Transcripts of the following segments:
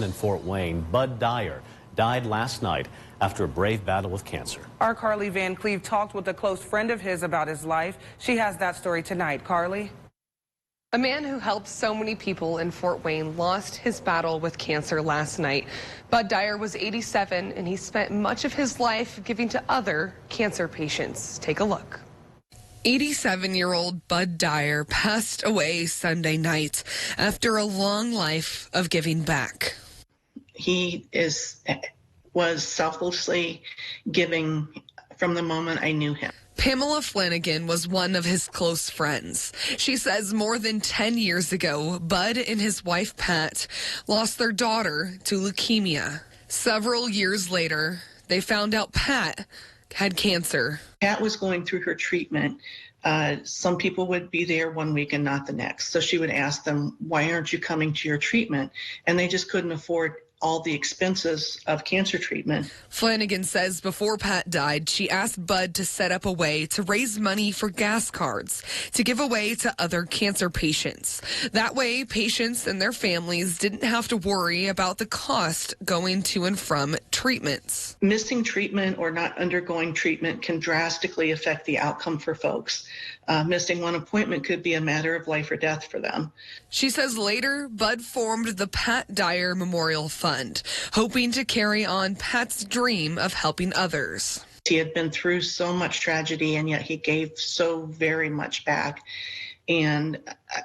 In Fort Wayne, Bud Dyer died last night after a brave battle with cancer. Our Carly Van Cleve talked with a close friend of his about his life. She has that story tonight. Carly? A man who helped so many people in Fort Wayne lost his battle with cancer last night. Bud Dyer was 87, and he spent much of his life giving to other cancer patients. Take a look. 87-year-old Bud Dyer passed away Sunday night after a long life of giving back. He was selflessly giving from the moment I knew him. Pamela Flanagan was one of his close friends. She says more than 10 years ago, Bud and his wife Pat lost their daughter to leukemia. Several years later, they found out Pat had cancer. Pat was going through her treatment. Some people would be there one week and not the next. So she would ask them, why aren't you coming to your treatment? And they just couldn't afford all the expenses of cancer treatment. Flanagan says before Pat died, she asked Bud to set up a way to raise money for gas cards to give away to other cancer patients. That way, patients and their families didn't have to worry about the cost going to and from treatments. Missing treatment or not undergoing treatment can drastically affect the outcome for folks. Missing one appointment could be a matter of life or death for them. She says later, Bud formed the Pat Dyer Memorial Fund, hoping to carry on Pat's dream of helping others. He had been through so much tragedy, and yet he gave so very much back. And,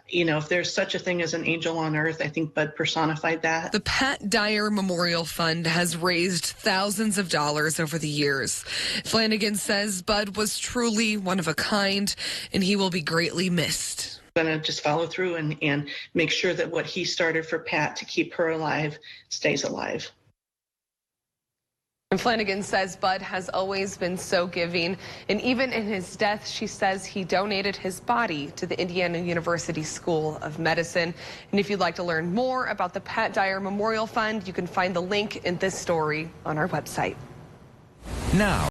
if there's such a thing as an angel on earth, I think Bud personified that. The Pat Dyer Memorial Fund has raised thousands of dollars over the years. Flanagan says Bud was truly one of a kind, and he will be greatly missed. I'm going to just follow through and make sure that what he started for Pat to keep her alive stays alive. And Flanagan says Bud has always been so giving, and even in his death, she says he donated his body to the Indiana University School of Medicine. And if you'd like to learn more about the Pat Dyer Memorial Fund, you can find the link in this story on our website. Now.